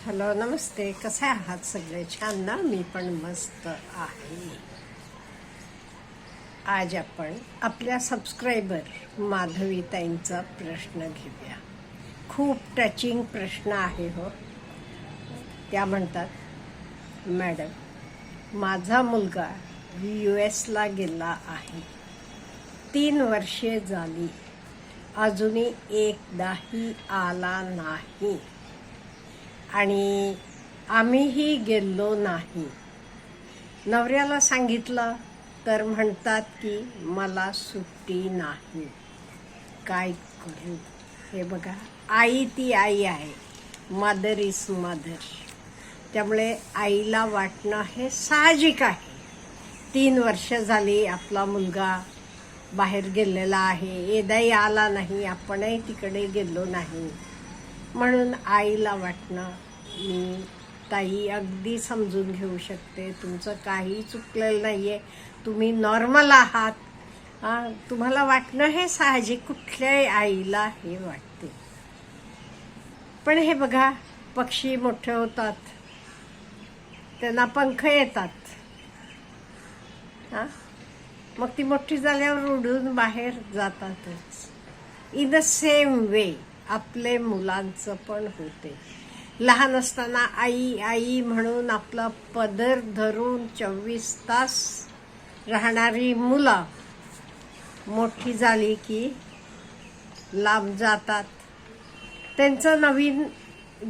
Hello नमस्ते, कसे आहात सगळे? छान ना? मी पण मस्त आहे. आज आपण आपल्या सबस्क्रायबर माधवीताईंचा प्रश्न घेऊया. खूप टचिंग प्रश्न आहे हो. त्या म्हणतात, मॅडम माझा मुलगा US ला गेला आहे. 3 वर्षे झाली, अजूनही एकदाही आला नाही आणि आम्हीही गेलो नाही. नवऱ्याला सांगितलं तर म्हणतात की मला सुट्टी नाही. काय करू? हे बघा, आई ती आई आहे, मदर इज मदर. त्यामुळे आईला वाटणं हे साहजिक आहे. 3 वर्ष झाली आपला मुलगा बाहेर गेलेला आहे, एकदाही आला नाही, आपणही तिकडे गेलो नाही. म्हणून आईला वाटणं, मी ताई अगदी समजून घेऊ शकते, तुमचं काही चुकलेलं नाही आहे, तुम्ही नॉर्मल आहात. तुम्हाला वाटणं हे साहजिक, कुठल्याही आईला हे वाटते. पण हे बघा, पक्षी मोठे होतात, त्यांना पंख येतात. मग ती मोठी झाल्यावर उडून बाहेर जातातच. इन द सेम वे आपले मुलांचं पण होते. लहान असताना आई आई म्हणून आपला पदर धरून 24 तास राहणारी मुलं मोठी झाली की लांब जातात. त्यांचं नवीन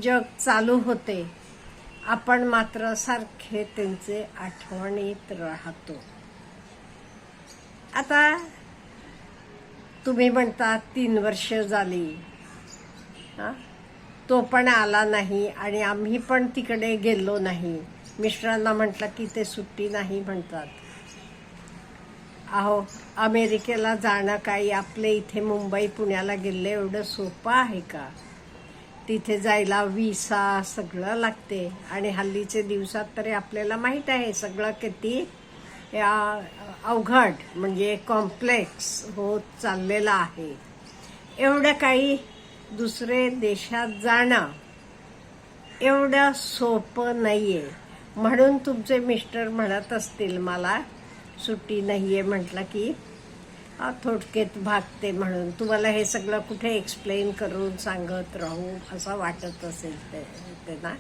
जग चालू होते. आपण मात्र सारखे त्यांचे आठवणीत राहतो. आता तुम्ही म्हणता 3 वर्ष झाली, तो पण आला नाही आणि आम्ही पण तिकडे गेलो नाही. मिस्टरांना म्हटलं की ते सुट्टी नाही म्हणतात. अहो, अमेरिकेला जाणं काही आपले इथे मुंबई पुण्याला गेले एवढं सोपं आहे का? तिथे जायला विसा सगळं लागते आणि हल्लीचे दिवसात तरी आपल्याला माहीत आहे सगळं किती अवघड, म्हणजे कॉम्प्लेक्स होत चाललेलं आहे. एवढं काही दुसरे देशात जाणं एवढं सोपं नाहीये. म्हणून तुमचे मिस्टर म्हणत असतील मला सुट्टी नाहीये म्हटलं की थोडक्यात भागते, म्हणून तुम्हाला हे सगळं कुठे एक्सप्लेन करून सांगत राहू असं वाटत असेल त्यांना,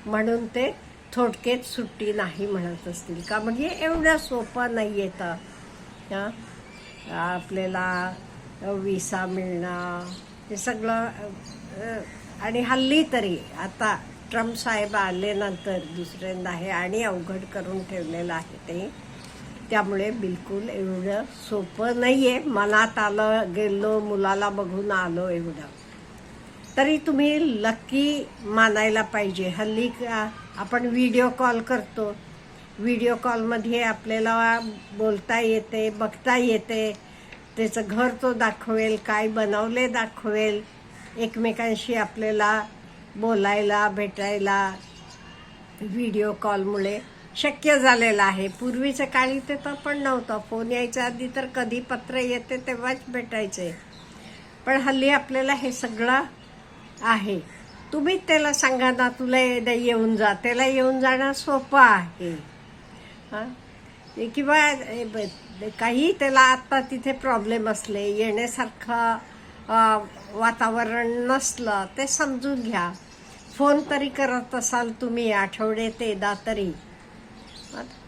म्हणून ते थोडक्यात सुट्टी नाही म्हणत असतील का? म्हणजे एवढं सोपं नाही येतं आपल्याला विसा मिळणं हे सगळं. आणि हल्ली तरी आता ट्रम्प साहेब आल्यानंतर दुसऱ्यांदा हे आणि अवघड करून ठेवलेलं आहे ते. त्यामुळे बिलकुल एवढं सोपं नाही आहे. मनात आलं, गेलो, मुलाला बघून आलो एवढं तरी तुम्ही लकी मानायला पाहिजे. हल्ली आपण व्हिडिओ कॉल करतो, व्हिडिओ कॉलमध्ये आपल्याला बोलता येते, बघता येते, त्याचं घर तो दाखवेल, काय बनवले दाखवेल, एकमेकांशी आपल्याला बोलायला भेटायला व्हिडिओ कॉलमुळे शक्य झालेलं आहे. पूर्वीच्या काळी ते तर पण नव्हतं. फोन यायच्या आधी तर कधी पत्र येते तेव्हाच भेटायचे. पण हल्ली आपल्याला हे सगळं आहे. तुम्ही त्याला सांगा ना, तुला येऊन जा, त्याला येऊन जाणं सोपं आहे. किंवा काही त्याला आत्ता तिथे प्रॉब्लेम असले, येण्यासारखं वातावरण नसलं, ते समजून घ्या. फोन तरी करत असाल तुम्ही आठवड्यात एकदा तरी.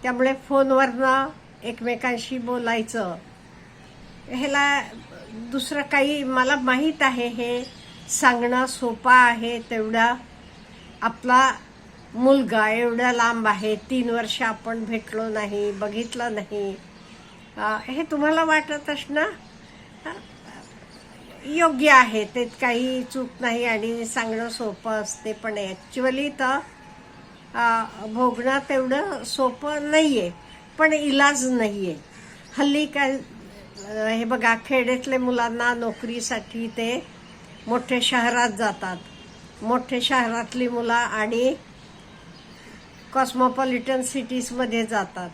त्यामुळे फोनवरनं एकमेकांशी बोलायचं. ह्याला दुसरं काही मला माहीत आहे, हे सांगणं सोपं आहे. तेवढा आपला मुलगा एवढा लांब आहे, 3 वर्ष आपण भेटलो नाही, बघितलं नाही, हे तुम्हाला वाटत असणं योग्य आहे. ते काही चूक नाही आणि सांगणं सोपं असते. पण ॲक्च्युअली तर भोगणं तेवढं सोपं नाही आहे, पण इलाज नाही आहे. हल्ली काय हे बघा, खेड्यातल्या मुलांना नोकरीसाठी ते मोठ्या शहरात जातात. मोठ्या शहरातली मुलं आणि कॉस्मोपॉलिटन सिटीजमध्ये जातात.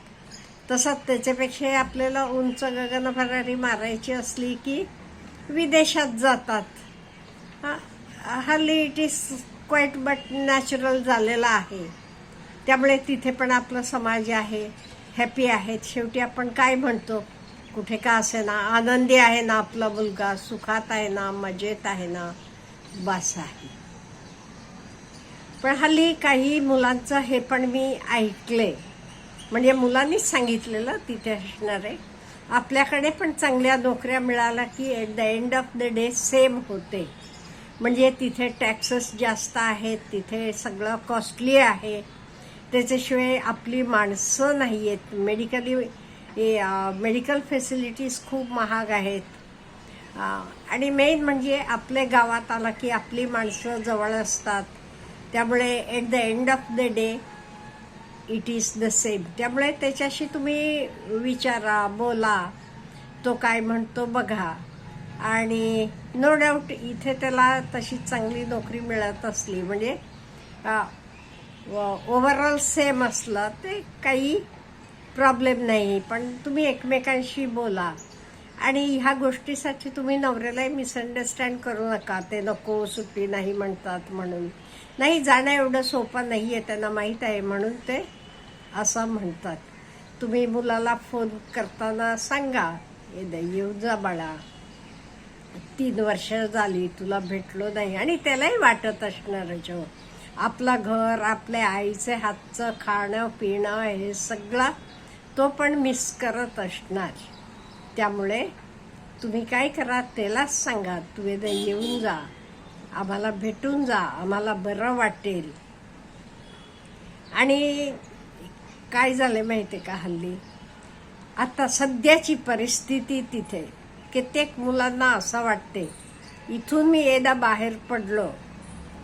तसंच त्याच्यापेक्षा आपल्याला उंच गगनभरारी मारायची असली की विदेशात जातात. हल्ली it is quite but natural झालेला आहे. त्यामुळे तिथे पण आपला समाज आहे, हॅपी आहेत. शेवटी आपण काय म्हणतो, कुठे का असे ना, आनंदी आहे ना आपला मुलगा, सुखात आहे ना, मजेत आहे ना, बस आहे. पण हल्ली काही मुलांचं हे पण मी ऐकले, म्हणजे मुलांनीच सांगितलेलं तिथे असणारे, आपल्याकडे पण चांगल्या नोकऱ्या मिळाल्या की at the end of the day same होते. म्हणजे तिथे टॅक्सेस जास्त आहेत, तिथे सगळं कॉस्टली आहे, त्याच्याशिवाय आपली माणसं नाही आहेत, मेडिकल फॅसिलिटीज खूप महाग आहेत, आणि मेन म्हणजे आपल्या गावात आला की आपली माणसं जवळ असतात. त्यामुळे at the end of the day it is the same. त्यामुळे त्याच्याशी तुम्ही विचारा, बोला, तो काय म्हणतो बघा. आणि नो डाऊट इथे त्याला तशी चांगली नोकरी मिळत असली, म्हणजे ओव्हरऑल सेम असलं ते काही प्रॉब्लेम नाही. पण तुम्ही एकमेकांशी बोला. आणि ह्या गोष्टीसाठी तुम्ही नवऱ्यालाही मिसअंडरस्टँड करू नका, ते नको सुट्टी नाही म्हणतात म्हणून. नाही, जाणं एवढं सोपं नाही आहे, त्यांना माहीत आहे म्हणून ते असं म्हणतात. तुम्ही मुलाला फोन करताना सांगा, येऊ जा बाळा, 3 वर्ष झाली तुला भेटलो नाही. आणि त्यालाही वाटत असणार, जो आपलं घर, आपल्या आईचे हातचं खाणं पिणं हे सगळं तो पण मिस करत असणार. त्यामुळे तुम्ही काय करा, त्यालाच सांगा, तू येऊन जा, आम्हाला भेटून जा, आम्हाला बरं वाटेल. आणि काय झालं माहिती आहे का, हल्ली आता सध्याची परिस्थिती तिथे कित्येक मुलांना असं वाटते, इथून मी एकदा बाहेर पडलो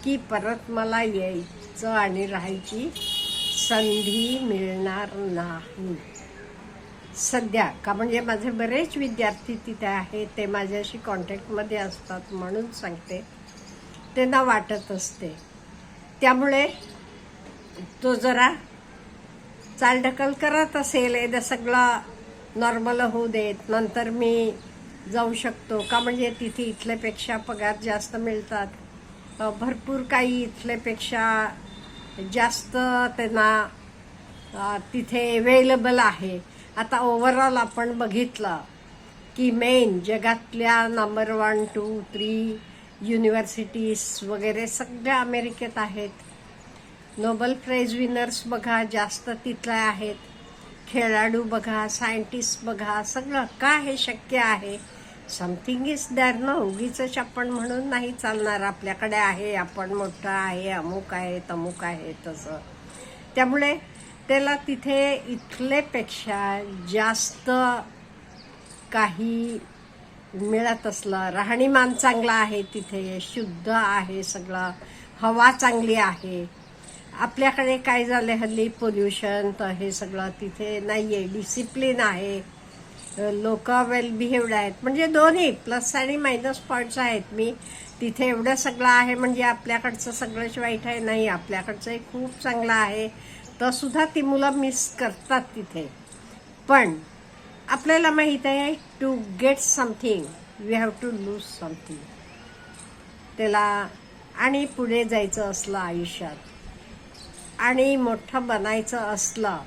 की परत मला यायचं आणि राहायची संधी मिळणार नाही. सध्या का, म्हणजे माझे बरेच विद्यार्थी तिथे आहेत, ते माझ्याशी कॉन्टॅक्टमध्ये असतात म्हणून सांगते, त्यांना वाटत असते. त्यामुळे तो जरा चालढकल करत असेल, एकदा सगळं नॉर्मल होऊ देत, नंतर मी जाऊ शकतो का, म्हणजे तिथे इथल्यापेक्षा पगार जास्त मिळतात, भरपूर काही इथल्यापेक्षा जास्त त्यांना तिथे अवेलेबल आहे. आता ओव्हरऑल आपण बघितलं की मेन जगातल्या नंबर 1, 2, 3 युनिव्हर्सिटीज वगैरे सगळ्या अमेरिकेत आहेत. नोबेल प्राइज विनर्स बघा जास्त तिथल्या आहेत, खेळाडू बघा, सायंटिस्ट बघा, सगळं का हे शक्य आहे. समथिंग इज दॅर ना, उगीच आपण म्हणून नाही चालणार, आपल्याकडे आहे, आपण मोठं आहे, अमुक आहे, तमुक आहे तसं. त्यामुळे त्याला तिथे इथलेपेक्षा जास्त काही मिळत असलं, राहणीमान चांगलं आहे, तिथे शुद्ध आहे सगळं, हवा चांगली आहे. आपल्याकडे काय झालं हल्ली, पोल्युशन तर हे सगळं तिथे नाही आहे, डिसिप्लिन आहे, लोक वेल बिहेव्ड आहेत. म्हणजे दोन्ही प्लस आणि मायनस पॉईंट्स आहेत. मी तिथे एवढं सगळं आहे म्हणजे आपल्याकडचं सगळंच वाईट आहे नाही, आपल्याकडचंही खूप चांगलं आहे, तर सुद्धा ती मुलं मिस करतात तिथे. पण आपल्याला माहीत आहे, to get something we have to lose something. त्याला आणि पुढे जायचं असलं आयुष्यात आणि मोठं बनायचं असलं,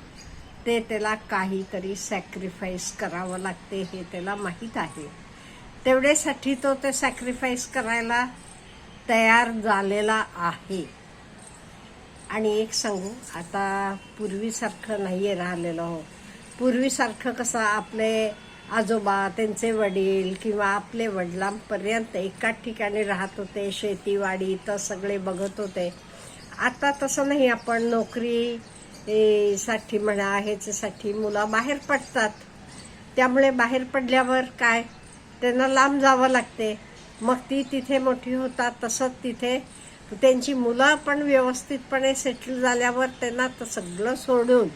ते त्याला काहीतरी सॅक्रिफाईस करावं लागते, हे त्याला माहीत आहे. तेवढ्यासाठी तो ते सॅक्रिफाईस करायला तयार झालेला आहे. आणि एक सांगू, आता पूर्वीसारखं नाही आहे राहिलेलं. हो, पूर्वीसारखं कसं आपले आजोबा, त्यांचे वडील किंवा आपले वडिलांपर्यंत एकाच ठिकाणी राहत होते, शेतीवाडी तर सगळे बघत होते. आता तसं नाही. आपण नोकरी साठी म्हणा, ह्याच्यासाठी मुलं बाहेर पडतात. त्यामुळे बाहेर पडल्यावर काय, त्यांना लांब जावं लागते. मग ती तिथे मोठी होतात, तसंच तिथे त्यांची मुलं पण व्यवस्थितपणे सेटल झाल्यावर त्यांना तर सगळं सोडून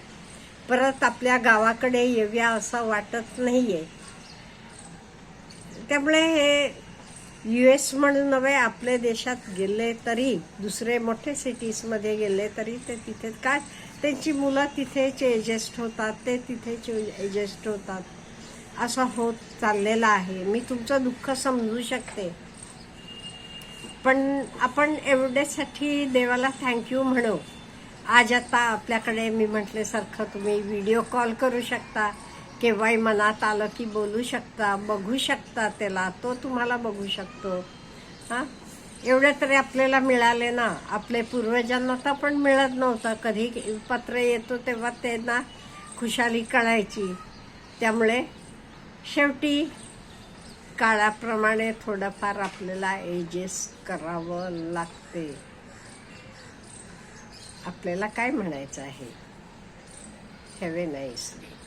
परत आपल्या गावाकडे येऊया असं वाटत नाहीये. त्यामुळे हे US म्हणून नव्हे, आपल्या देशात गेले तरी, दुसरे मोठे सिटीजमध्ये गेले तरी ते तिथे काय, त्यांची मुलं तिथेच ॲडजस्ट होतात, ते तिथेच ॲडजस्ट होतात, असं होत चाललेलं आहे. मी तुमचं दुःख समजू शकते. पण आपण एवढ्यासाठी देवाला थँक्यू म्हणू. आज आता आपल्याकडे मी म्हटल्यासारखं तुम्ही व्हिडिओ कॉल करू शकता, केव्हाही मनात आलं की बोलू शकता, बघू शकता त्याला, तो तुम्हाला बघू शकतो. हां, एवढं तरी आपल्याला मिळाले ना. आपले पूर्वजांना तर पण मिळत नव्हतं. कधी पत्र येतो तेव्हा त्यांना खुशाली कळायची. त्यामुळे शेवटी काळाप्रमाणे थोडंफार आपल्याला ॲडजस्ट करावं लागते. आपल्याला काय म्हणायचं आहे? Have a nice day.